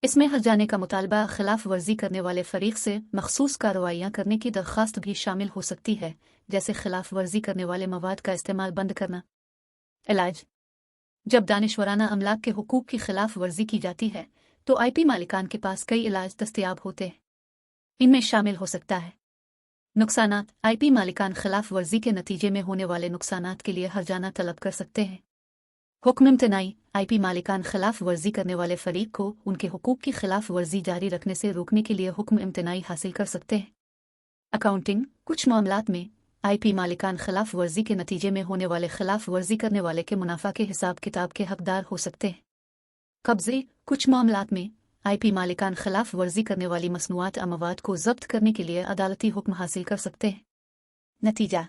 इसमें हर्जाने का मुतालबा, खिलाफ वर्जी करने वाले फ़रीक से मखसूस कार्रवाइयाँ करने की दरख्वास्त भी शामिल हो सकती है, जैसे खिलाफ वर्जी करने वाले मवाद का इस्तेमाल बंद करना। इलाज। जब दानिशवराना अमलाक के हुकूक की खिलाफ वर्जी की जाती है तो IP मालिकान के पास कई इलाज दस्तयाब होते हैं। इनमें शामिल हो सकता है नुकसानात। IP मालिकान खिलाफ वर्जी के नतीजे में होने वाले नुकसानात के लिए हर्जाना तलब कर सकते हैं। हुक्म इम्तनाई। IP मालिकान खिलाफ वर्जी करने वाले फरीक को उनके हुकूक की खिलाफ वर्जी जारी रखने से रोकने के लिए हुक्म इम्तनाई हासिल कर सकते हैं। अकाउंटिंग। कुछ मामलात में IP मालिकान खिलाफ वर्जी के नतीजे में होने वाले खिलाफ वर्जी करने वाले के मुनाफा के हिसाब किताब के हकदार हो सकते हैं। कब्ज़े। कुछ मामलात में IP मालिकान खिलाफ वर्जी करने वाली मसनूआत या मवाद को जब्त करने के लिए अदालती हुक्म हासिल कर सकते हैं। नतीजा।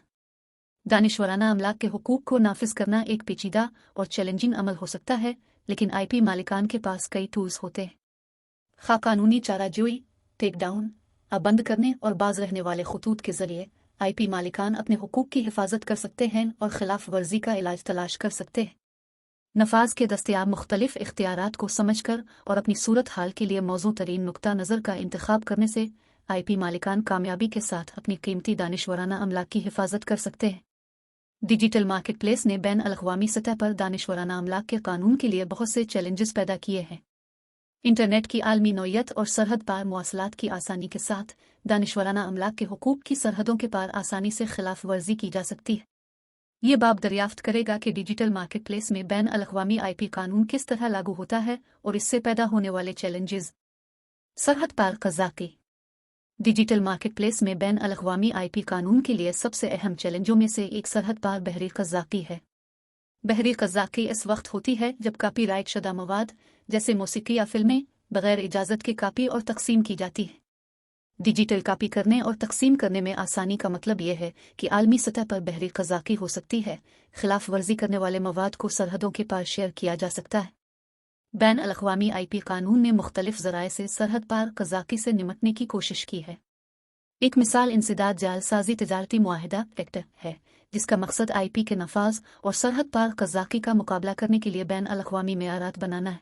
दानिशवराना अमलाक के हुकूक को नाफिज करना एक पेचीदा और चैलेंजिंग अमल हो सकता है, लेकिन IP मालिकान के पास कई टूल्स होते हैं। खा कानूनी चाराजोई, टेक डाउन, बंद करने और बाज रहने वाले खतूत के जरिए IP मालिकान अपने हुकूक की हिफाजत कर सकते हैं और खिलाफ वर्जी का इलाज तलाश कर सकते हैं। नफाज के दस्तयाब मुख्तलिफ इख्तियारात को समझ कर और अपनी सूरत हाल के लिए मौजू तरीन नुक्ता नज़र का इंतखाब करने से IP मालिकान कामयाबी के साथ अपनी कीमती दानिशवराना अमलाक की हिफाजत कर सकते हैं। डिजिटल मार्केट प्लेस ने बैन अल अक़वामी सतह पर दानिशवराना अमलाक के कानून के लिए बहुत से चैलेंजेस पैदा किए हैं। इंटरनेट की आलमी नौयत और सरहद पार मवासलात की आसानी के साथ दानिशवराना अमलाक के हुकूक की सरहदों के पार आसानी से खिलाफ वर्जी की जा सकती है। ये बाब दरियाफ्त करेगा कि डिजिटल मार्केट प्लेस में बैन अल-अक़वामी IP कानून किस तरह लागू होता है और इससे पैदा होने वाले चैलेंजेस। सरहद पार क़ज़ाक़ी। डिजिटल मार्केट प्लेस में बैन अल-अक़वामी IP कानून के लिए सबसे अहम चैलेंजों में से एक सरहद पार बहरी क़ज़ाक़ी है। बहरी क़ज़ाक़ी इस वक्त होती है जब कॉपीराइट शुदा मवाद जैसे मौसीकी या फिल्में बगैर इजाज़त के कॉपी और तक़सीम की जाती है। डिजिटल कॉपी करने और तक़सीम करने में आसानी का मतलब यह है कि आलमी सतह पर बहरी क़ज़ाक़ी हो सकती है। खिलाफ वर्जी करने वाले मवाद को सरहदों के पार शेयर किया जा सकता है। बैन अल-अक़वामी IP कानून ने मुख्तलिफ ज़राए से सरहद पार क़ज़ाक़ी से निमटने की कोशिश की है। एक मिसाल इंसदाद जालसाज़ी तिजारती मुआहिदा एक्ट है, जिसका मकसद IP के नफाज और सरहद पार क़ज़ाक़ी का मुकाबला करने के लिए बैन अल-अक़वामी मेयारात बनाना है।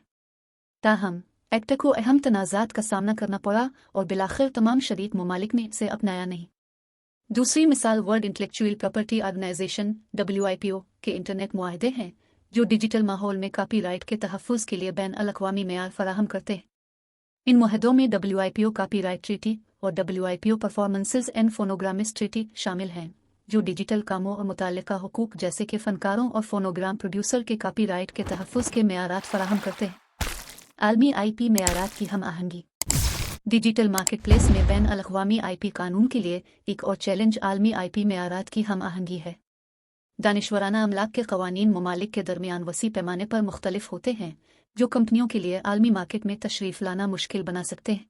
ताहम एक्ट को अहम तनाज़ात का सामना करना पड़ा और बिलाखिर तमाम शरीक ममालिक ने इसे अपनाया नहीं। दूसरी मिसाल World Intellectual Property Organization WIPO के इंटरनेट मुआहदे हैं, जो डिजिटल माहौल में कॉपीराइट के तहफ़्फ़ुज़ के लिए बैन अल-अक़वामी मेयार फराहम करते हैं। इन मुआहदों में WIPO कॉपीराइट ट्रीटी और WIPO परफॉर्मेंसेस एंड फोनोग्रामिस्ट ट्रीटी शामिल हैं, जो डिजिटल कामों और मुताल्लिका हुकूक जैसे कि फ़नकारों और फोनोग्राम प्रोड्यूसर के कॉपीराइट के तहफ़्फ़ुज़ के मेयारात फराहम करते हैं। आलमी IP मेयारात की हम आहंगी। डिजिटल मार्केट प्लेस में बैन अल-अक़वामी IP कानून के लिए एक और चैलेंज आलमी IP मेयारात की हम आहंगी है। दानिशवराना अमलाक के क़वानीन ममालिक के दरमियान वसी पैमाने पर मुख्तलिफ होते हैं, जो कंपनियों के लिए आलमी मार्केट में तशरीफ़ लाना मुश्किल बना सकते हैं।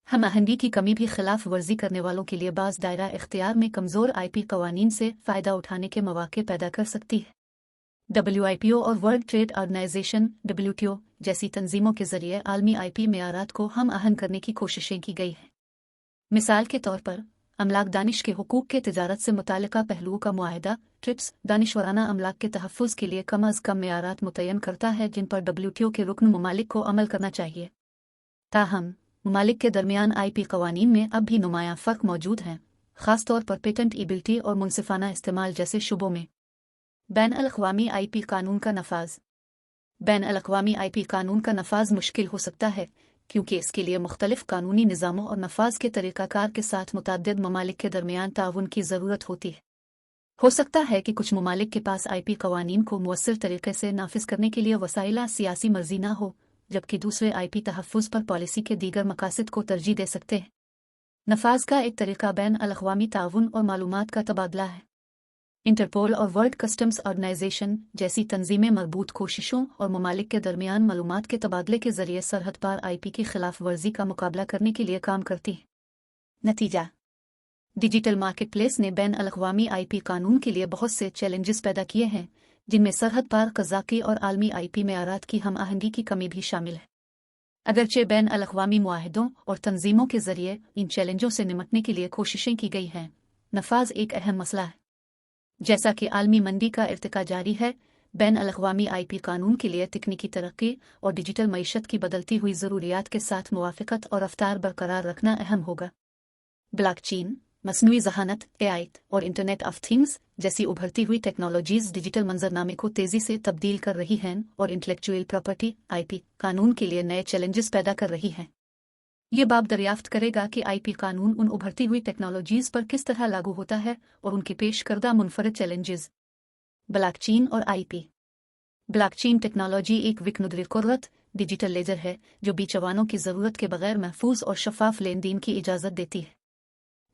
हम आहंगी की कमी भी खिलाफ वर्जी करने वालों के लिए बाज़ दायरा इख्तियार में कमज़ोर IP क़वानीन से फ़ायदा उठाने के मौक़े पैदा कर सकती है। WIPO और वर्ल्ड ट्रेड ऑर्गेनाइजेशन WTO जैसी तंजीमों के ज़रिए आलमी IP मेयारात को हम आहंग करने की कोशिशें की गई हैं। मिसाल के तौर पर अमलाक दानिश के हुकूक के तिजारत से मुताल्लिका पहलुओं का मुआहिदा ट्रिप्स दानिशवराना अमलाक के तहफ़्फ़ुज़ के लिए कम अज़ कम मेयारात मुतय्यन करता है, जिन पर WTO के रुकन ममालिक को अमल करना चाहिए। ताहम ममालिक के दरमियान IP क़वानीन में अब भी नुमायाँ फ़र्क मौजूद हैं, ख़ास तौर पर पेटेंटबिलिटी और मुनसिफ़ाना इस्तेमाल जैसे शुबों में। बैन अल-अक़वामी IP कानून का नफाज। बैन अल-अक़वामी IP कानून का नफाज मुश्किल हो सकता है, क्योंकि इसके लिए मुख्तलिफ कानूनी निज़ामों और नफाज के तरीक़ाकार के साथ मुतअद्दिद ममालिक के दरमियान ताउन की ज़रूरत होती है। हो सकता है कि कुछ ममालिक के पास IP क़वानीन को मुअस्सिर तरीक़े से नाफिज करने के लिए वसाइला सियासी मर्ज़ी ना हो, जबकि दूसरे IP तहफ़्फ़ुज़ पर पॉलिसी के दीगर मकासद को तरजीह दे सकते हैं। नफाज का एक तरीक़ा बैन अल-अक़वामी ताउन और मालूमात का तबादला है। इंटरपोल और वर्ल्ड कस्टम्स ऑर्गेनाइजेशन जैसी तंजीमें मरबूत कोशिशों और ममालिक के दरमियान मालूमात के तबादले के ज़रिए सरहद पार IP की खिलाफ वर्जी का मुकाबला करने के लिए काम करती है। नतीजा डिजिटल मार्केट प्लेस ने बैन अल-अक़वामी IP कानून के लिए बहुत से चैलेंजेस पैदा किए हैं, जिनमें सरहद पार क़ज़ाक़ी और आलमी IP मेयारात की हम आहंगी की कमी भी शामिल है। अगरचे बैन अल-अक़वामी मुआहिदों और तंजीमों के ज़रिए इन चैलेंजों से निमटने के लिए कोशिशें की गई हैं, नफाज एक अहम मसला है। जैसा कि आलमी मंदी का इर्तिका जारी है, बैन अल-अक़वामी IP कानून के लिए तकनीकी तरक्की और डिजिटल मईशत की बदलती हुई ज़रूरियात के साथ मुवाफ़क़त और रफ़्तार बरकरार रखना अहम होगा। ब्लॉकचेन, मसनूई ज़हानत AI और इंटरनेट ऑफ थिंग्स जैसी उभरती हुई टेक्नोलॉजीज़ डिजिटल मंजरनामे को तेज़ी से तब्दील कर रही हैं और इंटेलेक्चुअल प्रॉपर्टी IP कानून के लिए नए चैलेंजेस पैदा कर रही हैं। ये बाब दरियाफ्त करेगा कि IP कानून उन उभरती हुई टेक्नोलॉजीज़ पर किस तरह लागू होता है और उनके पेश करदा मुनफरद चैलेंजेस। ब्लॉकचेन और IP। ब्लॉकचेन टेक्नोलॉजी एक विकनुद्रिकुर्रत डिजिटल लेजर है, जो बीचवानों की ज़रूरत के बगैर महफूज और शफाफ लेन देन की इजाज़त देती है।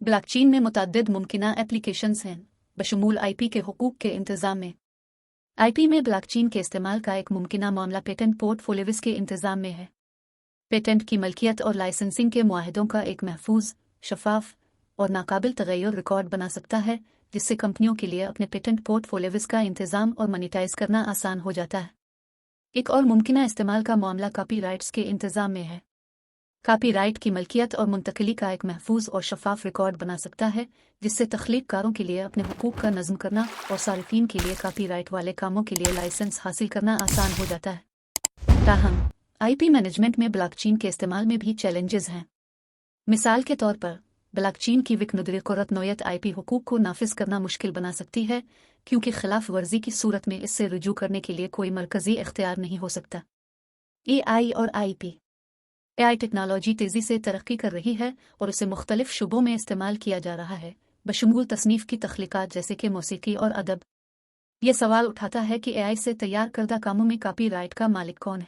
ब्लॉकचेन में मुतअद्दिद मुमकिना एप्लीकेशंस हैं, बशमूल IP के हुकूक के इंतज़ाम में। IP में ब्लॉकचेन के इस्तेमाल का एक मुमकिना मामला पेटेंट पोर्टफोलियोज़ के इंतज़ाम में है। पेटेंट की मलकियत और लाइसेंसिंग के मुआहिदों का एक महफूज, शफाफ और नाकाबिल तग़य्युर रिकॉर्ड बना सकता है, जिससे कंपनियों के लिए अपने पेटेंट पोर्टफोलियोज़ का इंतज़ाम और मोनेटाइज करना आसान हो जाता है। एक और मुमकिना इस्तेमाल का मामला कॉपीराइट्स के इंतज़ाम में है। कॉपीराइट की मलकियत और मुंतकिली का एक महफूज और शफाफ रिकॉर्ड बना सकता है, जिससे तख्लीक़कारों के लिए अपने हुकूक का नज़्म करना और सारिफीन के लिए कॉपीराइट वाले कामों के लिए लाइसेंस हासिल करना आसान हो जाता है। ताहम IP मैनेजमेंट में ब्लॉकचेन के इस्तेमाल में भी चैलेंजेस हैं। मिसाल के तौर पर ब्लॉकचेन की विकनुद्रिकुर्रत नौयत IP हुकूक को नाफिज करना मुश्किल बना सकती है, क्योंकि खिलाफ वर्जी की सूरत में इससे रुजू करने के लिए कोई मरकज़ी इख्तियार नहीं हो सकता। AI और IP। AI टेक्नोलॉजी तेज़ी से तरक्की कर रही है और उसे मुख्तलिफ शुबों में इस्तेमाल किया जा रहा है, बशमूल तसनीफ़ की तख्लीक़ात जैसे कि मौसीकी और अदब। ये सवाल उठाता है कि AI से तैयार करदा कामों में कॉपीराइट का मालिक कौन है।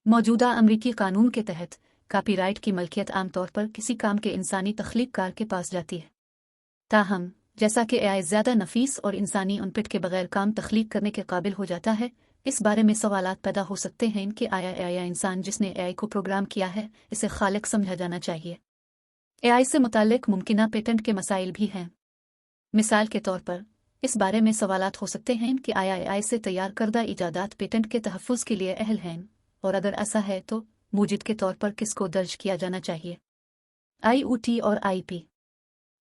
मौजूदा अमरीकी कानून के तहत कॉपीराइट की मलकियत आमतौर पर किसी काम के इंसानी तख्लीक़कार के पास जाती है। ताहम जैसा कि AI ज़्यादा नफीस और इंसानी इनपुट के बगैर काम तख्लीक करने के काबिल हो जाता है, इस बारे में सवालात पैदा हो सकते हैं कि आया AI इंसान जिसने AI को प्रोग्राम किया है इसे खालिक समझा जाना चाहिए। AI से मुताल्लिक मुमकिना पेटेंट के मसाइल भी हैं। मिसाल के तौर पर इस बारे में सवालात हो सकते हैं कि आया AI से तैयार करदा इजादात पेटेंट के तहफ़्फ़ुज़ के लिए अहल हैं, और अगर ऐसा है तो मूजिद के तौर पर किसको दर्ज किया जाना चाहिए। IoT और IP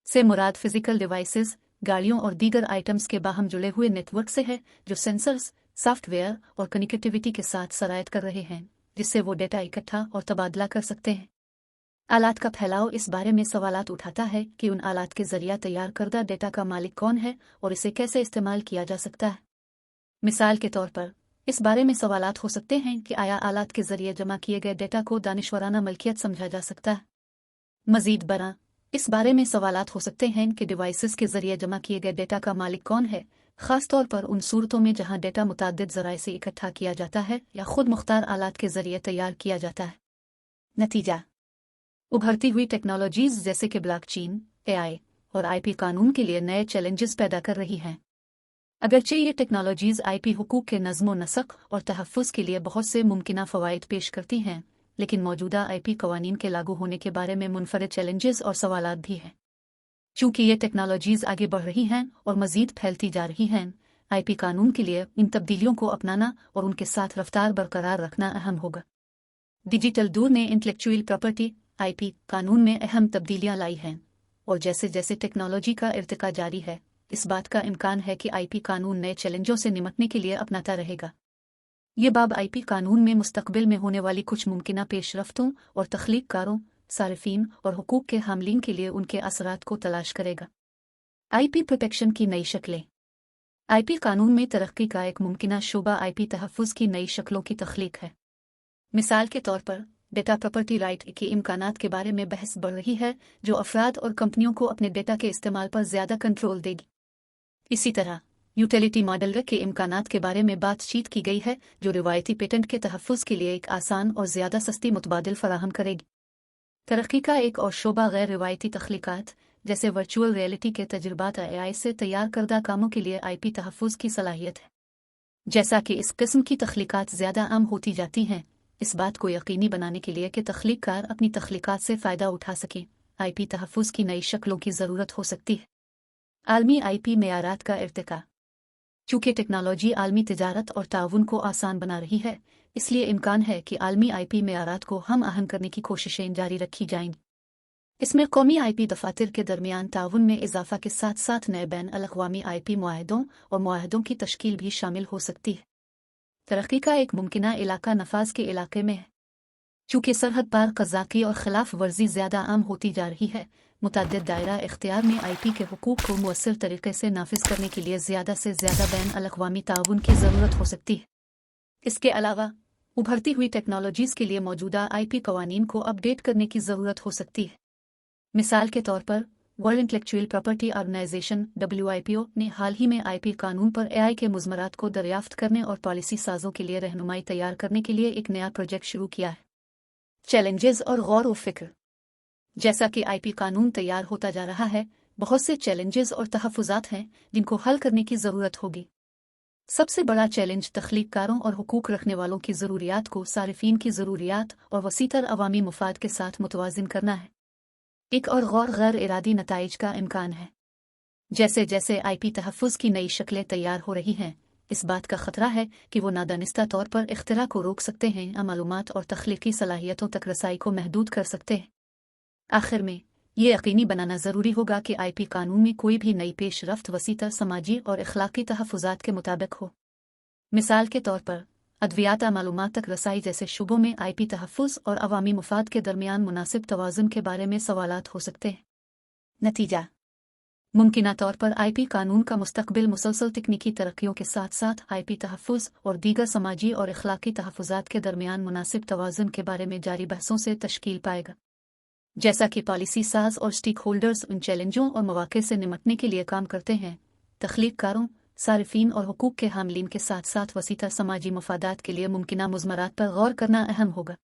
से मुराद फिजिकल डिवाइसेस, गाड़ियों और दीगर आइटम्स के बाहम जुड़े हुए नेटवर्क से है जो सेंसर्स, सॉफ्टवेयर और कनेक्टिविटी के साथ सरायत कर रहे हैं, जिससे वो डेटा इकट्ठा और तबादला कर सकते हैं। आलात का फैलाव इस बारे में सवालात उठाता है कि उन आलात के जरिए तैयार करदा डेटा का मालिक कौन है और इसे कैसे इस्तेमाल किया जा सकता है। मिसाल के तौर पर इस बारे में सवालात हो सकते हैं कि आया आलात के जरिए जमा किए गए डेटा को दानिशवराना मलकियत समझा जा सकता है। मजीद बरा इस बारे में सवालात हो सकते हैं कि डिवाइसेस के जरिए जमा किए गए डेटा का मालिक कौन है, खास तौर पर उन सूरतों में जहां डेटा मुताद्दिद ज़राए से इकट्ठा किया जाता है या खुद मुख्तार आलात के जरिए तैयार किया जाता है। नतीजा उभरती हुई टेक्नोलॉजीज़ जैसे कि ब्लॉकचेन, AI और IP कानून के लिए नए चैलेंजेस पैदा कर रही हैं। अगरचे ये टेक्नोलॉजीज़ IP हुकूक के नज़्म नस्ख और तहफ़्फ़ुज़ के लिए बहुत से मुमकिना फ़वाइद पेश करती हैं, लेकिन मौजूदा IP कवानीन के लागू होने के बारे में मुनफरद चैलेंजेस और सवालात भी हैं। चूँकि ये टेक्नोलॉजीज़ आगे बढ़ रही हैं और मज़ीद फैलती जा रही हैं, IP कानून के लिए इन तब्दीलियों को अपनाना और उनके साथ रफ्तार बरकरार रखना अहम होगा। डिजिटल दौर ने इंटेलेक्चुअल प्रॉपर्टी IP कानून में अहम तब्दीलियाँ लाई हैं, और जैसे जैसे टेक्नोलॉजी का इर्तिका जारी है, इस बात का इम्कान है कि IP कानून नए चैलेंजों से निमटने के लिए अपनाता रहेगा। ये बाब IP कानून में मुस्तकबिल में होने वाली कुछ मुमकिना पेशरफ्तों और तख्लीक़कारों, सारिफीन और हुकूक के हामलीन के लिए उनके असरात को तलाश करेगा। IP प्रोटेक्शन की नई शक्लें। IP कानून में तरक्की का एक मुमकिना शोबा IP तहफ़्फ़ुज़ की नई शक्लों की तख्लीक है। मिसाल के तौर पर डेटा प्रॉपर्टी राइट के इम्कानात के बारे में बहस बढ़ रही है, जो अफराद और कंपनियों को अपने डेटा के इस्तेमाल पर ज़्यादा कंट्रोल देगी। इसी तरह यूटिलिटी मॉडल के इम्कानात के बारे में बातचीत की गई है, जो रिवायती पेटेंट के तहफ़्फ़ुज़ के लिए एक आसान और ज़्यादा सस्ती मुतबादिल फराहम करेगी। तरक्की का एक और शोबा गैर रिवायती तख्लीक़ात जैसे वर्चुअल रियलिटी के तजुर्बात AI से तैयार करदा कामों के लिए IP तहफ़्फ़ुज़ की सलाहियत है। जैसा कि इस किस्म की तख्लीक़ात ज़्यादा आम होती जाती हैं, इस बात को यकीनी बनाने के लिए कि तख्लीक़कार अपनी तख्लीक़ात से फ़ायदा उठा सकें, IP तहफ़्फ़ुज़ की नई शक्लों की ज़रूरत हो सकती है। आलमी IP मेयारात का इर्तिका। चूँकि टेक्नोलॉजी आलमी तिजारत और ताउन को आसान बना रही है, इसलिए इम्कान है कि आलमी IP मेयारात को हम आहंग करने की कोशिशें जारी रखी जाएंगी। इसमें कौमी IP दफातर के दरमियान ताउन में इजाफा के साथ साथ नए बैन अल-अक़वामी IP मुआहदों और मुआहदों की तश्कील भी शामिल हो सकती है। तरक्की का एक मुमकिना इलाका नफाज के इलाके में है। चूँकि सरहद पार क़ज़ाक़ी और ख़िलाफ़ वर्जी ज़्यादा आम होती जा रही है, मुतअद्दिद दायरा इख्तियार में IP के हुकूक को मुअस्सर तरीके से नाफिज करने के लिए ज़्यादा से ज़्यादा बैन अल-अक़वामी ताउन की ज़रूरत हो सकती है। इसके अलावा उभरती हुई टेक्नोलॉजीज़ के लिए मौजूदा IP कवानीन को अपडेट करने की ज़रूरत हो सकती है। मिसाल के तौर पर World Intellectual Property Organization WIPO ने हाल ही में IP कानून पर AI के मुज़मरात को दरियाफ्त करने और पॉलिसी साज़ों के लिए रहनुमाई तैयार करने के लिए एक नया प्रोजेक्ट शुरू किया है। चैलेंजेस और गौर व फिक्र। जैसा कि IP कानून तैयार होता जा रहा है, बहुत से चैलेंजेस और तहफ़्फ़ुज़ात हैं जिनको हल करने की ज़रूरत होगी। सबसे बड़ा चैलेंज तख्लीक़कारों और हुकूक रखने वालों की ज़रूरियात को सारिफीन की ज़रूरियात और वसीतर अवामी मुफाद के साथ मुतवाज़िन करना है। एक और गैर इरादी नताइज का इम्कान है। जैसे जैसे IP तहफ़्फ़ुज़ की नई शक्लें तैयार हो रही हैं, इस बात का ख़तरा है कि वो नादानिस्ता तौर पर इख्तिरा को रोक सकते हैं या मालूमात और तख्लीक़ी सलाहियतों तक रसाई को महदूद कर सकते हैं। आखिर में ये यकीनी बनाना ज़रूरी होगा कि IP कानून में कोई भी नई पेशरफ्त वसीतर समाजी और इख़लाक़ी तहफ़्फ़ुज़ात के मुताबिक हो। मिसाल के तौर पर अद्वियात मालूमात तक रसाई जैसे शुबों में IP तहफ़्फ़ुज़ और अवामी मुफाद के दरमियान मुनासिब तवाज़ुन के बारे में सवालात हो सकते हैं। नतीजा मुमकिना तौर पर IP कानून का मुस्तकबिल मुसलसल तकनीकी तरक्कियों के साथ साथ IP तहफ़्फ़ुज़ और दीगर समाजी और अखलाकी तहफ़्फ़ुज़ात के दरमियान मुनासिब तवाज़ुन के बारे में जारी बहसों से तश्कील पाएगा। जैसा कि पॉलिसी साज और स्टेक होल्डर्स उन चैलेंजों और मौक़े से निमटने के लिए काम करते हैं, तख्लीक़कारों, सारिफ़ीन और हुकूक के हामिलीन के साथ साथ वसीतर समाजी मफादात के लिए मुमकिना मुज़मरात पर गौर करना अहम होगा।